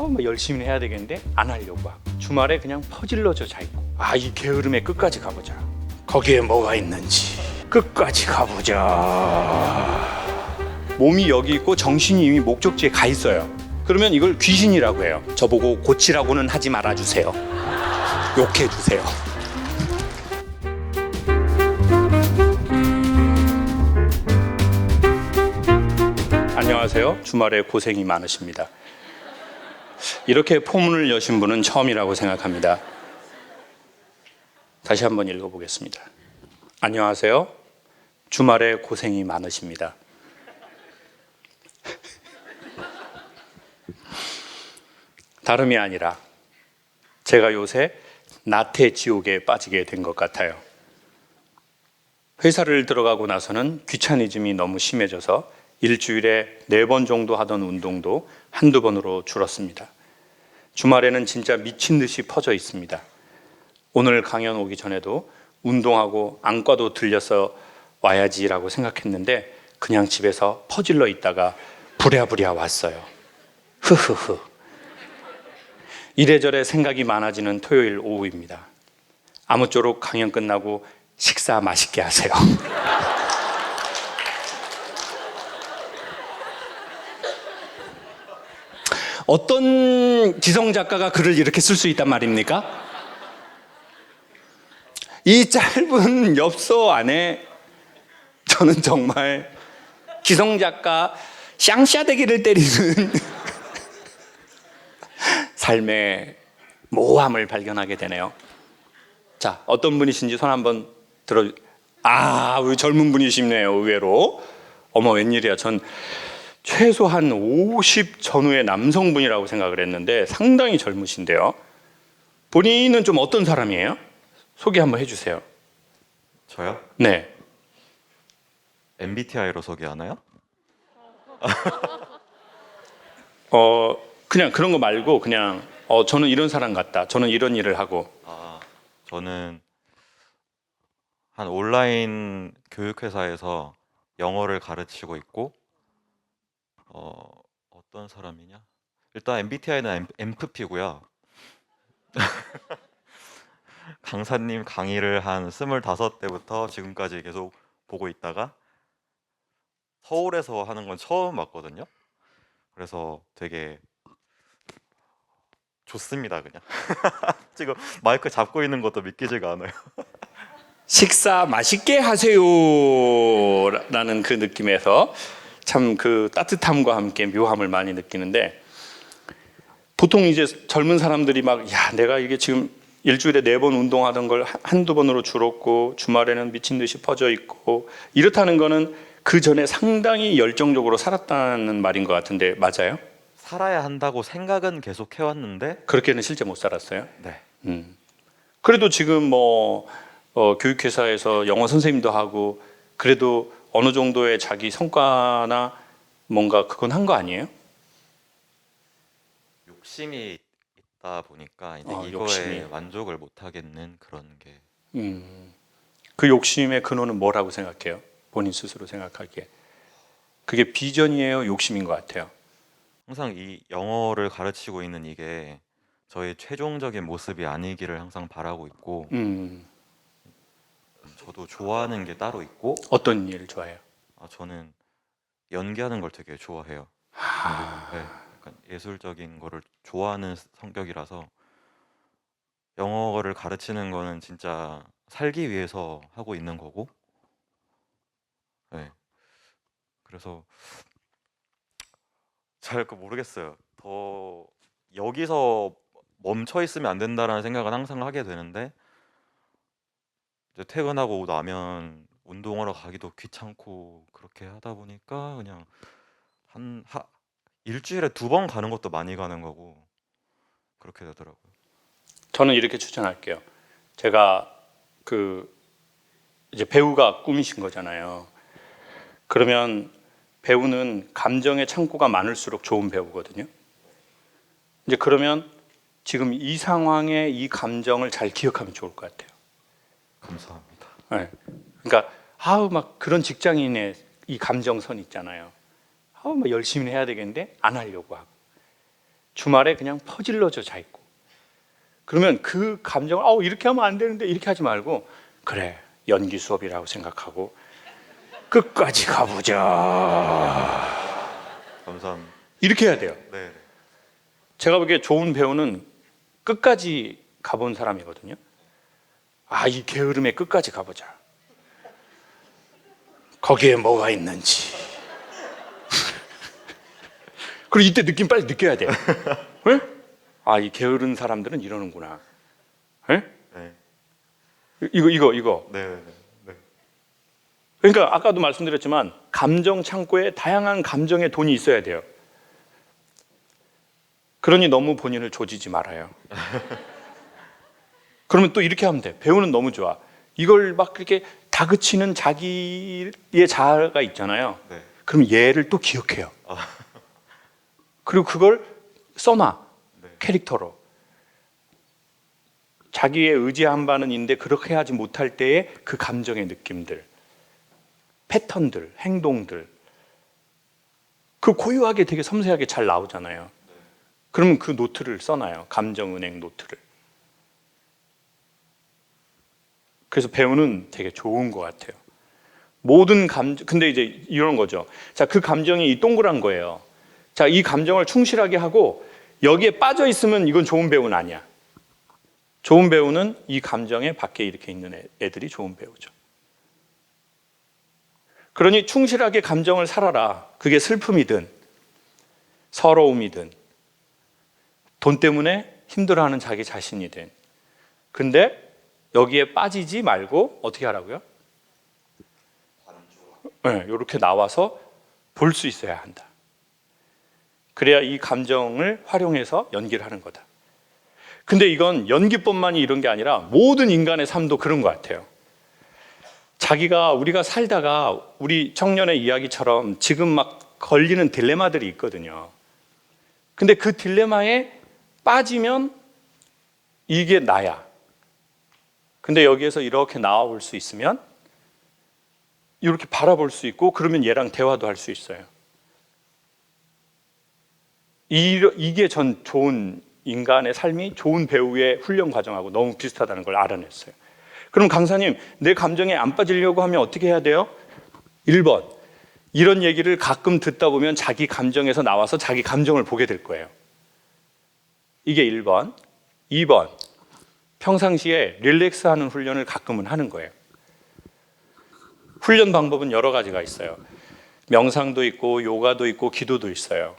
뭐 열심히 해야 되겠는데 안 하려고 하고, 주말에 그냥 퍼질러져 자 있고, 이 게으름의 끝까지 가보자. 거기에 뭐가 있는지 끝까지 가보자. 몸이 여기 있고 정신이 이미 목적지에 가 있어요. 그러면 이걸 귀신이라고 해요. 저보고 고치라고는 하지 말아주세요. 욕해주세요. 안녕하세요. 주말에 고생이 많으십니다. 이렇게 포문을 여신 분은 처음이라고 생각합니다. 다시 한번 읽어보겠습니다. 안녕하세요. 주말에 고생이 많으십니다. 다름이 아니라 제가 요새 나태 지옥에 빠지게 된 것 같아요. 회사를 들어가고 나서는 귀차니즘이 너무 심해져서 일주일에 4번 정도 하던 운동도 한두 번으로 줄었습니다. 주말에는 진짜 미친 듯이 퍼져 있습니다. 오늘 강연 오기 전에도 운동하고 안과도 들려서 와야지라고 생각했는데 그냥 집에서 퍼질러 있다가 부랴부랴 왔어요. 흐흐흐. 이래저래 생각이 많아지는 토요일 오후입니다. 아무쪼록 강연 끝나고 식사 맛있게 하세요. 어떤 기성 작가가 글을 이렇게 쓸 수 있단 말입니까? 이 짧은 엽서 안에 저는 정말 기성 작가 쌍샤대기를 때리는 삶의 모호함을 발견하게 되네요. 자, 어떤 분이신지 손 한번 들어. 우리 젊은 분이시네요. 의외로. 어머, 웬일이야. 전 최소한 50 전후의 남성분이라고 생각을 했는데 상당히 젊으신데요. 본인은 좀 어떤 사람이에요? 소개 한번 해주세요. 저요? 네. MBTI로 소개하나요? 그냥 그런 거 말고 그냥 저는 이런 사람 같다. 저는 이런 일을 하고. 저는 한 온라인 교육회사에서 영어를 가르치고 있고 어떤 사람이냐? 일단 MBTI는 MFP고요. 강사님 강의를 한 25대부터 지금까지 계속 보고 있다가 서울에서 하는 건 처음 봤거든요. 그래서 되게 좋습니다, 그냥. 지금 마이크 잡고 있는 것도 믿기지가 않아요. 식사 맛있게 하세요라는 그 느낌에서 참 그 따뜻함과 함께 묘함을 많이 느끼는데, 보통 이제 젊은 사람들이 내가 이게 지금 일주일에 4번 운동하던 걸 한두 번으로 줄었고 주말에는 미친 듯이 퍼져 있고 이렇다는 거는 그 전에 상당히 열정적으로 살았다는 말인 것 같은데 맞아요? 살아야 한다고 생각은 계속 해왔는데 그렇게는 실제 못 살았어요? 네. 그래도 지금 교육회사에서 영어 선생님도 하고 그래도 어느 정도의 자기 성과나 뭔가 그건 한 거 아니에요? 욕심이 있다 보니까 이제 이거에 욕심이. 만족을 못 하겠는 그런 게 그 욕심의 근원은 뭐라고 생각해요? 본인 스스로 생각하기에. 그게 비전이에요? 욕심인 것 같아요? 항상 이 영어를 가르치고 있는 이게 저의 최종적인 모습이 아니기를 항상 바라고 있고 저도 좋아하는 게 따로 있고 어떤 일을 좋아해요? 저는 연기하는 걸 되게 좋아해요. 그리고 약간 예술적인 거를 좋아하는 성격이라서 영어를 가르치는 거는 진짜 살기 위해서 하고 있는 거고 그래서 잘 모르겠어요. 더 여기서 멈춰 있으면 안 된다라는 생각은 항상 하게 되는데 이제 퇴근하고 나면 운동하러 가기도 귀찮고 그렇게 하다 보니까 그냥 일주일에 2번 가는 것도 많이 가는 거고 그렇게 되더라고요. 저는 이렇게 추천할게요. 제가 이제 배우가 꿈이신 거잖아요. 그러면 배우는 감정의 창고가 많을수록 좋은 배우거든요. 이제 그러면 지금 이 상황에 이 감정을 잘 기억하면 좋을 것 같아요. 감사합니다. 네. 그러니까 막 그런 직장인의 이 감정선 있잖아요. 막 열심히 해야 되겠는데 안 하려고 하고, 주말에 그냥 퍼질러져 자 있고, 그러면 그 감정을 이렇게 하면 안 되는데 이렇게 하지 말고, 그래 연기 수업이라고 생각하고 끝까지 가보자, 감사합니다. 이렇게 해야 돼요. 네. 제가 보기에 좋은 배우는 끝까지 가본 사람이거든요. 이 게으름에 끝까지 가보자, 거기에 뭐가 있는지. 그리고 이때 느낌 빨리 느껴야 돼요. 네? 이 게으른 사람들은 이러는구나. 네? 네. 이거. 네. 네. 그러니까 아까도 말씀드렸지만 감정 창고에 다양한 감정의 돈이 있어야 돼요. 그러니 너무 본인을 조지지 말아요. 그러면 또 이렇게 하면 돼. 배우는 너무 좋아. 이걸 막 그렇게 다그치는 자기의 자아가 있잖아요. 네. 그럼 얘를 또 기억해요. 그리고 그걸 써놔. 네. 캐릭터로. 자기의 의지한 바는 있는데 그렇게 하지 못할 때의 그 감정의 느낌들, 패턴들, 행동들, 그 고유하게 되게 섬세하게 잘 나오잖아요. 그러면 그 노트를 써놔요. 감정은행 노트를. 그래서 배우는 되게 좋은 것 같아요. 모든 감정, 근데 이제 이런 거죠. 자, 그 감정이 이 동그란 거예요. 자, 이 감정을 충실하게 하고 여기에 빠져 있으면 이건 좋은 배우는 아니야. 좋은 배우는 이 감정에 밖에 이렇게 있는 애들이 좋은 배우죠. 그러니 충실하게 감정을 살아라. 그게 슬픔이든 서러움이든 돈 때문에 힘들어하는 자기 자신이든. 근데 여기에 빠지지 말고 어떻게 하라고요? 네, 이렇게 나와서 볼 수 있어야 한다. 그래야 이 감정을 활용해서 연기를 하는 거다. 근데 이건 연기뿐만이 이런 게 아니라 모든 인간의 삶도 그런 것 같아요. 우리가 살다가 우리 청년의 이야기처럼 지금 막 걸리는 딜레마들이 있거든요. 근데 그 딜레마에 빠지면 이게 나야. 근데 여기에서 이렇게 나와볼 수 있으면 이렇게 바라볼 수 있고, 그러면 얘랑 대화도 할 수 있어요. 이게 전 좋은 인간의 삶이 좋은 배우의 훈련 과정하고 너무 비슷하다는 걸 알아냈어요. 그럼 강사님, 내 감정에 안 빠지려고 하면 어떻게 해야 돼요? 1번, 이런 얘기를 가끔 듣다 보면 자기 감정에서 나와서 자기 감정을 보게 될 거예요. 이게 1번. 2번, 평상시에 릴렉스하는 훈련을 가끔은 하는 거예요. 훈련 방법은 여러 가지가 있어요. 명상도 있고 요가도 있고 기도도 있어요.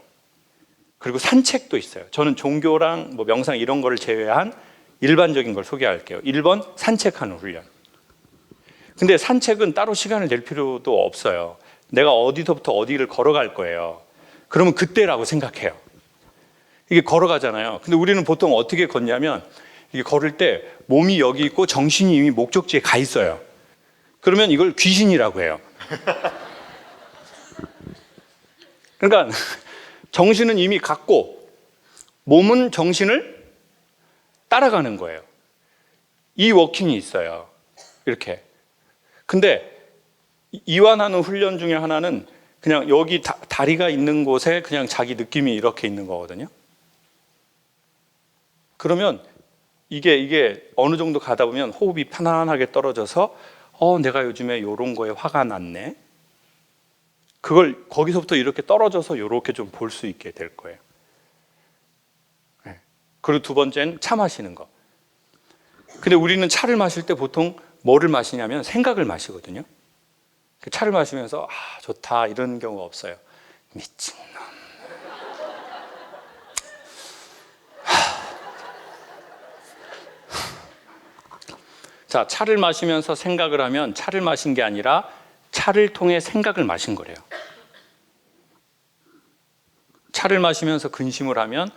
그리고 산책도 있어요. 저는 종교랑 명상 이런 거를 제외한 일반적인 걸 소개할게요. 1번, 산책하는 훈련. 근데 산책은 따로 시간을 낼 필요도 없어요. 내가 어디서부터 어디를 걸어갈 거예요. 그러면 그때라고 생각해요. 이게 걸어가잖아요. 근데 우리는 보통 어떻게 걷냐면, 이게 걸을 때 몸이 여기 있고 정신이 이미 목적지에 가 있어요. 그러면 이걸 귀신이라고 해요. 그러니까 정신은 이미 갔고 몸은 정신을 따라가는 거예요. 이 워킹이 있어요. 이렇게. 근데 이완하는 훈련 중에 하나는 그냥 여기 다리가 있는 곳에 그냥 자기 느낌이 이렇게 있는 거거든요. 그러면 이게 어느 정도 가다 보면 호흡이 편안하게 떨어져서 내가 요즘에 이런 거에 화가 났네. 그걸 거기서부터 이렇게 떨어져서 이렇게 좀 볼 수 있게 될 거예요. 네. 그리고 두 번째는 차 마시는 거. 근데 우리는 차를 마실 때 보통 뭐를 마시냐면 생각을 마시거든요. 차를 마시면서 좋다 이런 경우가 없어요. 미친놈. 자, 차를 마시면서 생각을 하면 차를 마신 게 아니라 차를 통해 생각을 마신 거래요. 차를 마시면서 근심을 하면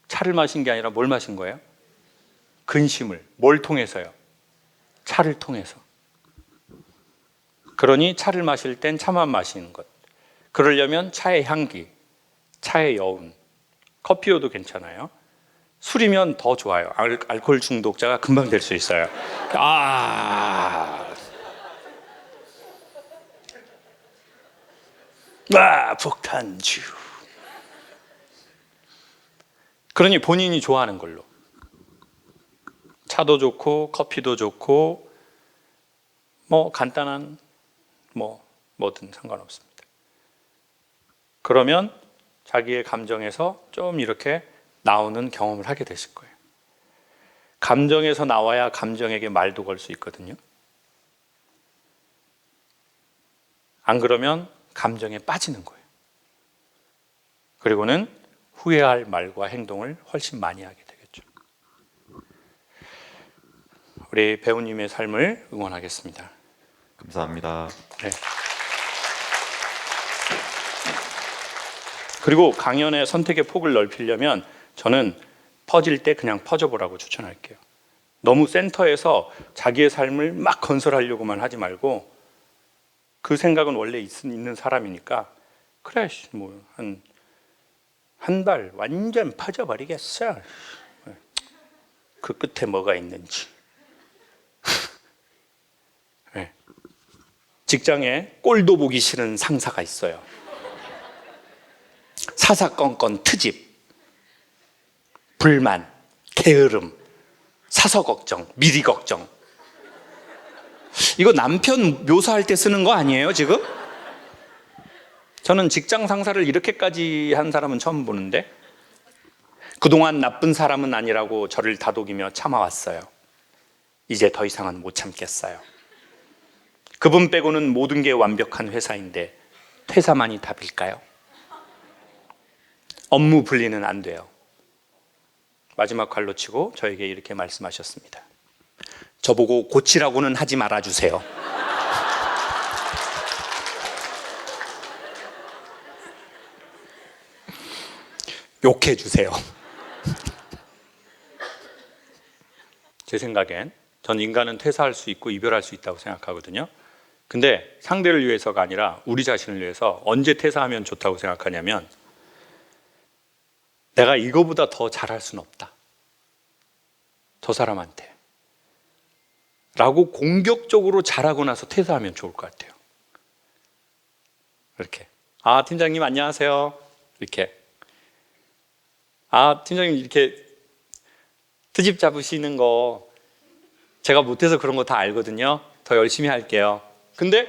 차를 마신 게 아니라 뭘 마신 거예요? 근심을. 뭘 통해서요? 차를 통해서. 그러니 차를 마실 땐 차만 마시는 것. 그러려면 차의 향기, 차의 여운, 커피여도 괜찮아요. 술이면 더 좋아요. 알코올 중독자가 금방 될 수 있어요. 폭탄주. 그러니 본인이 좋아하는 걸로. 차도 좋고 커피도 좋고 뭐 간단한 뭐든 상관없습니다. 그러면 자기의 감정에서 좀 이렇게 나오는 경험을 하게 되실 거예요. 감정에서 나와야 감정에게 말도 걸 수 있거든요. 안 그러면 감정에 빠지는 거예요. 그리고는 후회할 말과 행동을 훨씬 많이 하게 되겠죠. 우리 배우님의 삶을 응원하겠습니다. 감사합니다. 네. 그리고 강연의 선택의 폭을 넓히려면 저는 퍼질 때 그냥 퍼져보라고 추천할게요. 너무 센터에서 자기의 삶을 막 건설하려고만 하지 말고 그 생각은 원래 있는 사람이니까 그래 뭐 한 발 완전 퍼져버리겠어. 그 끝에 뭐가 있는지. 네. 직장에 꼴도 보기 싫은 상사가 있어요. 사사건건 트집, 불만, 게으름, 사서 걱정, 미리 걱정. 이거 남편 묘사할 때 쓰는 거 아니에요 지금? 저는 직장 상사를 이렇게까지 한 사람은 처음 보는데 그동안 나쁜 사람은 아니라고 저를 다독이며 참아왔어요. 이제 더 이상은 못 참겠어요. 그분 빼고는 모든 게 완벽한 회사인데 퇴사만이 답일까요? 업무 분리는 안 돼요. 마지막 칼로 치고 저에게 이렇게 말씀하셨습니다. 저보고 고치라고는 하지 말아주세요. 욕해주세요. 제 생각엔 전 인간은 퇴사할 수 있고 이별할 수 있다고 생각하거든요. 근데 상대를 위해서가 아니라 우리 자신을 위해서 언제 퇴사하면 좋다고 생각하냐면 내가 이거보다 더 잘할 수는 없다. 저 사람한테. 라고 공격적으로 잘하고 나서 퇴사하면 좋을 것 같아요. 이렇게. 아, 팀장님 안녕하세요. 이렇게. 아, 팀장님 이렇게 트집 잡으시는 거 제가 못해서 그런 거 다 알거든요. 더 열심히 할게요. 근데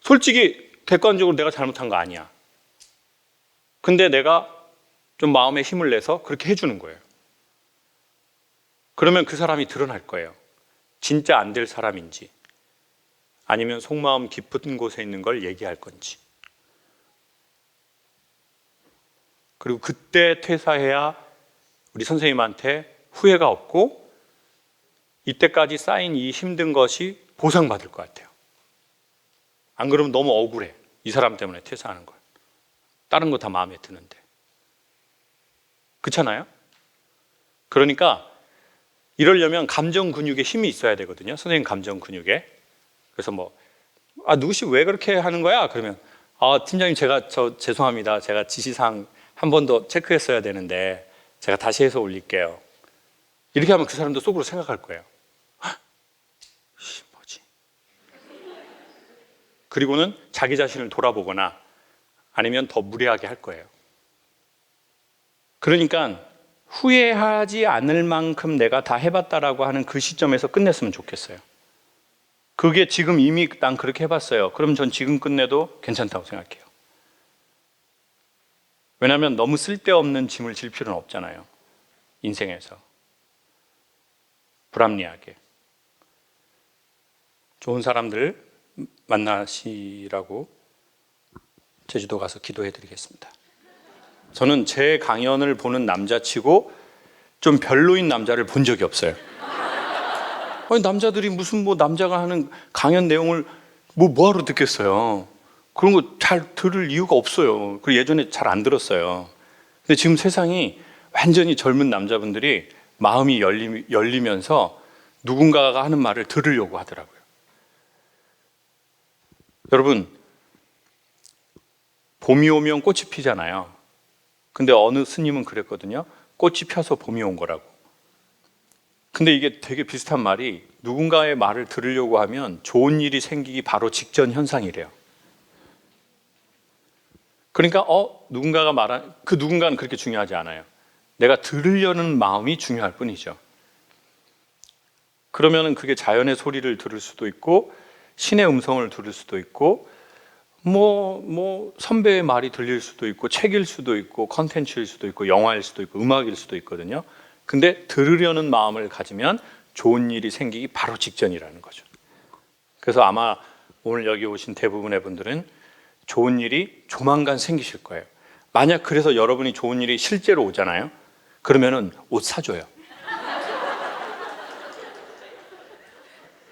솔직히 객관적으로 내가 잘못한 거 아니야. 근데 내가 좀 마음에 힘을 내서 그렇게 해주는 거예요. 그러면 그 사람이 드러날 거예요. 진짜 안 될 사람인지 아니면 속마음 깊은 곳에 있는 걸 얘기할 건지. 그리고 그때 퇴사해야 우리 선생님한테 후회가 없고 이때까지 쌓인 이 힘든 것이 보상받을 것 같아요. 안 그러면 너무 억울해. 이 사람 때문에 퇴사하는 걸. 다른 거 다 마음에 드는데. 그렇잖아요? 그러니까 이러려면 감정 근육에 힘이 있어야 되거든요. 선생님 감정 근육에. 그래서 누구씨 왜 그렇게 하는 거야? 그러면 팀장님 제가 죄송합니다. 제가 지시사항 한 번 더 체크했어야 되는데 제가 다시 해서 올릴게요. 이렇게 하면 그 사람도 속으로 생각할 거예요. 뭐지? 그리고는 자기 자신을 돌아보거나 아니면 더 무례하게 할 거예요. 그러니까 후회하지 않을 만큼 내가 다 해봤다라고 하는 그 시점에서 끝냈으면 좋겠어요. 그게 지금 이미 난 그렇게 해봤어요. 그럼 전 지금 끝내도 괜찮다고 생각해요. 왜냐하면 너무 쓸데없는 짐을 질 필요는 없잖아요. 인생에서. 불합리하게. 좋은 사람들 만나시라고 제주도 가서 기도해 드리겠습니다. 저는 제 강연을 보는 남자치고 좀 별로인 남자를 본 적이 없어요. 아니, 남자들이 무슨 남자가 하는 강연 내용을 뭐하러 듣겠어요. 그런 거 잘 들을 이유가 없어요. 그리고 예전에 잘 안 들었어요. 근데 지금 세상이 완전히 젊은 남자분들이 마음이 열리면서 누군가가 하는 말을 들으려고 하더라고요. 여러분, 봄이 오면 꽃이 피잖아요. 근데 어느 스님은 그랬거든요. 꽃이 펴서 봄이 온 거라고. 근데 이게 되게 비슷한 말이 누군가의 말을 들으려고 하면 좋은 일이 생기기 바로 직전 현상이래요. 그러니까 누군가가 말한 그 누군가는 그렇게 중요하지 않아요. 내가 들으려는 마음이 중요할 뿐이죠. 그러면은 그게 자연의 소리를 들을 수도 있고 신의 음성을 들을 수도 있고 뭐 선배의 말이 들릴 수도 있고 책일 수도 있고 컨텐츠일 수도 있고 영화일 수도 있고 음악일 수도 있거든요. 근데 들으려는 마음을 가지면 좋은 일이 생기기 바로 직전이라는 거죠. 그래서 아마 오늘 여기 오신 대부분의 분들은 좋은 일이 조만간 생기실 거예요. 만약 그래서 여러분이 좋은 일이 실제로 오잖아요. 그러면은 옷 사줘요.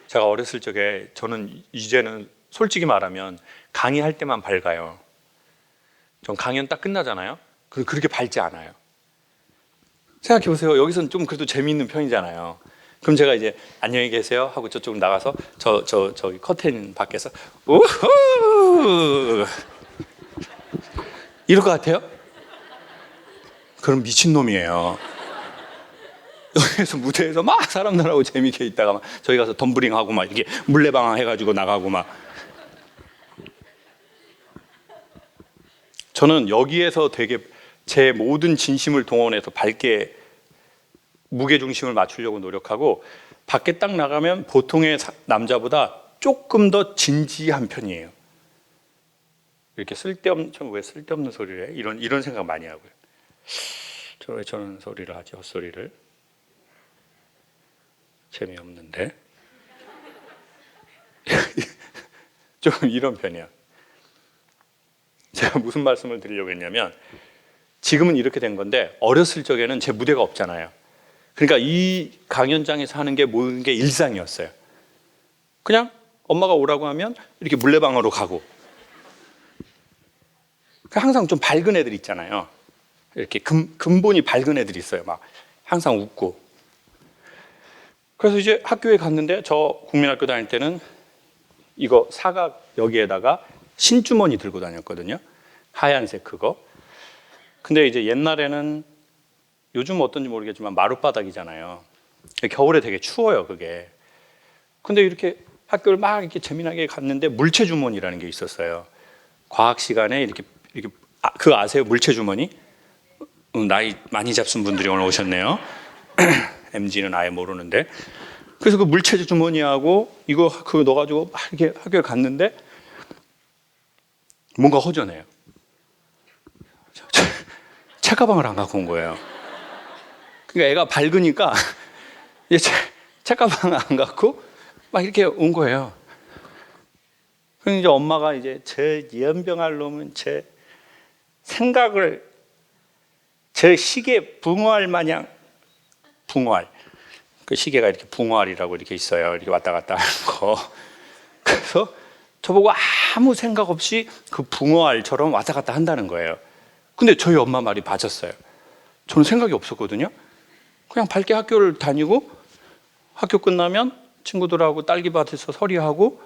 제가 어렸을 적에 저는 이제는 솔직히 말하면 강의할 때만 밝아요. 전 강연 딱 끝나잖아요. 그렇게 밝지 않아요. 생각해 보세요. 여기서는 좀 그래도 재미있는 편이잖아요. 그럼 제가 이제 안녕히 계세요 하고 저쪽으로 나가서 저기 커튼 밖에서 우후 이럴 것 같아요? 그럼 미친놈이에요. 여기서 무대에서 막 사람들하고 재밌게 있다가 막 저희 가서 덤블링하고 막 이렇게 물레방아 해가지고 나가고 막. 저는 여기에서 되게 제 모든 진심을 동원해서 밝게 무게중심을 맞추려고 노력하고 밖에 딱 나가면 보통의 남자보다 조금 더 진지한 편이에요. 이렇게 왜 쓸데없는 소리를 해? 이런 생각 많이 하고요. 왜 저런 소리를 하지? 헛소리를. 재미없는데. 좀 이런 편이야. 제가 무슨 말씀을 드리려고 했냐면 지금은 이렇게 된 건데 어렸을 적에는 제 무대가 없잖아요. 그러니까 이 강연장에서 하는 게 모든 게 일상이었어요. 그냥 엄마가 오라고 하면 이렇게 물레방아로 가고 항상 좀 밝은 애들 있잖아요. 이렇게 근본이 밝은 애들이 있어요. 막 항상 웃고. 그래서 이제 학교에 갔는데 저 국민학교 다닐 때는 이거 사각 여기에다가 신주머니 들고 다녔거든요. 하얀색 그거. 근데 이제 옛날에는 요즘 어떤지 모르겠지만 마룻바닥이잖아요. 겨울에 되게 추워요, 그게. 근데 이렇게 학교를 막 이렇게 재미나게 갔는데 물체주머니라는 게 있었어요. 과학 시간에 이렇게 그거 아세요? 물체주머니? 나이 많이 잡순 분들이 오늘 오셨네요. MG는 아예 모르는데. 그래서 그 물체주머니하고 이거 그거 넣어가지고 막 이렇게 학교에 갔는데 뭔가 허전해요. 책가방을 안 갖고 온 거예요. 그러니까 애가 밝으니까 책가방을 안 갖고 막 이렇게 온 거예요. 그럼 이제 엄마가 이제 제 연병할 놈은 제 생각을 제 시계 붕어알 마냥 붕어알 그 시계가 이렇게 붕어알이라고 이렇게 있어요. 이렇게 왔다 갔다 하는 거. 그래서 저보고 아무 생각 없이 그 붕어알처럼 왔다 갔다 한다는 거예요. 근데 저희 엄마 말이 맞았어요. 저는 생각이 없었거든요. 그냥 밝게 학교를 다니고 학교 끝나면 친구들하고 딸기밭에서 서리하고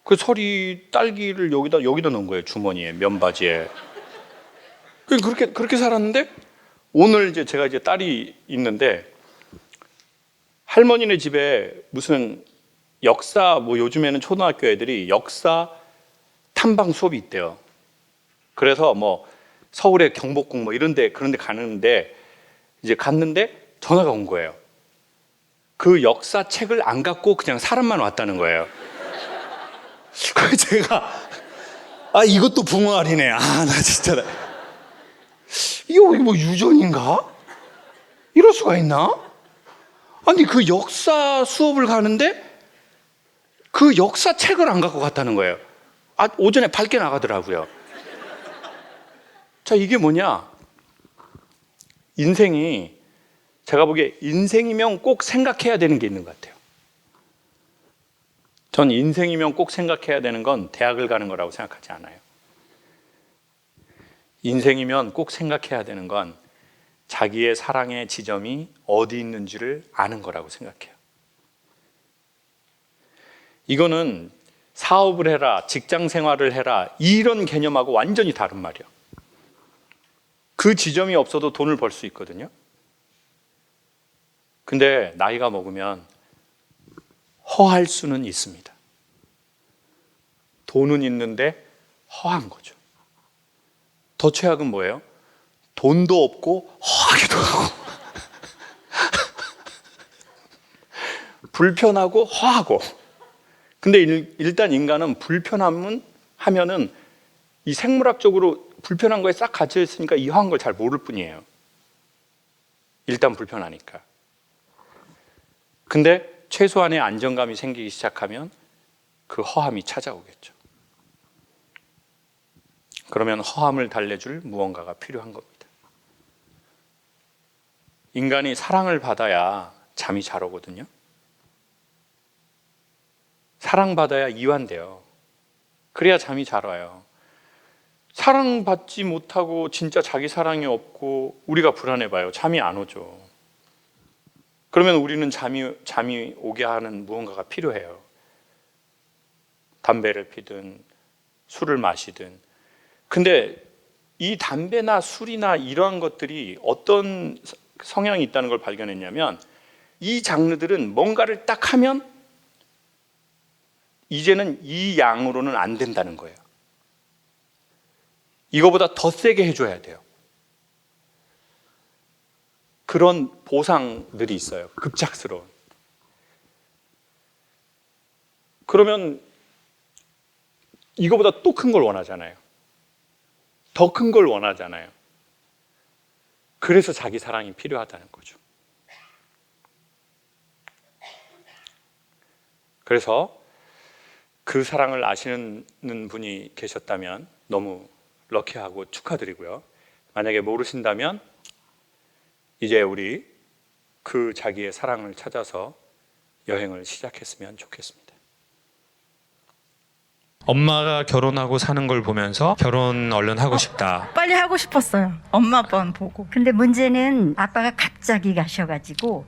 그 서리 딸기를 여기다 넣은 거예요. 주머니에, 면바지에. 그렇게 살았는데 오늘 이제 제가 이제 딸이 있는데 할머니네 집에 무슨 역사 뭐 요즘에는 초등학교 애들이 역사 탐방 수업이 있대요. 그래서 뭐 서울의 경복궁 뭐 그런 데 가는데 이제 갔는데 전화가 온 거예요. 그 역사 책을 안 갖고 그냥 사람만 왔다는 거예요. 그래서 제가 이것도 붕어알이네. 나 진짜 이거 뭐 유전인가? 이럴 수가 있나? 아니 그 역사 수업을 가는데 그 역사 책을 안 갖고 갔다는 거예요. 오전에 밝게 나가더라고요. 자, 이게 뭐냐? 인생이 제가 보기에 인생이면 꼭 생각해야 되는 게 있는 것 같아요. 전 인생이면 꼭 생각해야 되는 건 대학을 가는 거라고 생각하지 않아요. 인생이면 꼭 생각해야 되는 건 자기의 사랑의 지점이 어디 있는지를 아는 거라고 생각해요. 이거는 사업을 해라, 직장 생활을 해라 이런 개념하고 완전히 다른 말이에요. 그 지점이 없어도 돈을 벌 수 있거든요. 근데 나이가 먹으면 허할 수는 있습니다. 돈은 있는데 허한 거죠. 더 최악은 뭐예요? 돈도 없고 허하기도 하고 불편하고 허하고. 근데 일단 인간은 불편함은 하면은 이 생물학적으로 불편한 거에 싹 갇혀 있으니까 이 허한 걸 잘 모를 뿐이에요. 일단 불편하니까. 근데 최소한의 안정감이 생기기 시작하면 그 허함이 찾아오겠죠. 그러면 허함을 달래줄 무언가가 필요한 겁니다. 인간이 사랑을 받아야 잠이 잘 오거든요. 사랑받아야 이완돼요. 그래야 잠이 잘 와요. 사랑받지 못하고 진짜 자기 사랑이 없고 우리가 불안해봐요. 잠이 안 오죠. 그러면 우리는 잠이 오게 하는 무언가가 필요해요. 담배를 피든 술을 마시든. 근데 이 담배나 술이나 이러한 것들이 어떤 성향이 있다는 걸 발견했냐면 이 장르들은 뭔가를 딱 하면 이제는 이 양으로는 안 된다는 거예요. 이거보다 더 세게 해줘야 돼요. 그런 보상들이 있어요. 급작스러운. 그러면 이거보다 또 큰 걸 원하잖아요. 더 큰 걸 원하잖아요. 그래서 자기 사랑이 필요하다는 거죠. 그래서 그 사랑을 아시는 분이 계셨다면 너무 럭키하고 축하드리고요. 만약에 모르신다면 이제 우리 그 자기의 사랑을 찾아서 여행을 시작했으면 좋겠습니다. 엄마가 결혼하고 사는 걸 보면서 결혼 얼른 하고 싶다. 빨리 하고 싶었어요. 엄마 아빠는 보고. 근데 문제는 아빠가 갑자기 가셔가지고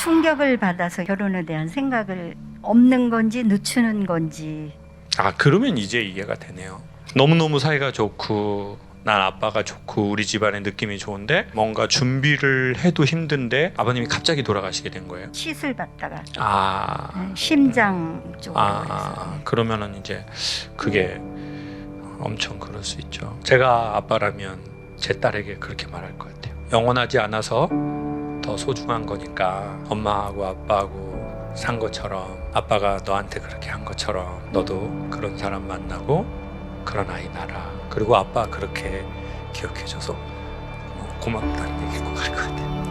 충격을 받아서 결혼에 대한 생각을 없는 건지 늦추는 건지. 아, 그러면 이제 이해가 되네요. 너무너무 사이가 좋고 난 아빠가 좋고 우리 집안의 느낌이 좋은데 뭔가 준비를 해도 힘든데 아버님이 갑자기 돌아가시게 된 거예요. 시술 받다가 심장 쪽으로 해서. 그러면은 이제 그게 엄청 그럴 수 있죠. 제가 아빠라면 제 딸에게 그렇게 말할 것 같아요. 영원하지 않아서 더 소중한 거니까 엄마하고 아빠하고 산 것처럼 아빠가 너한테 그렇게 한 것처럼 너도 그런 사람 만나고 그런 아이 낳아라. 그리고 아빠 그렇게 기억해줘서 고맙다는 얘기 꼭 할 것 같아요.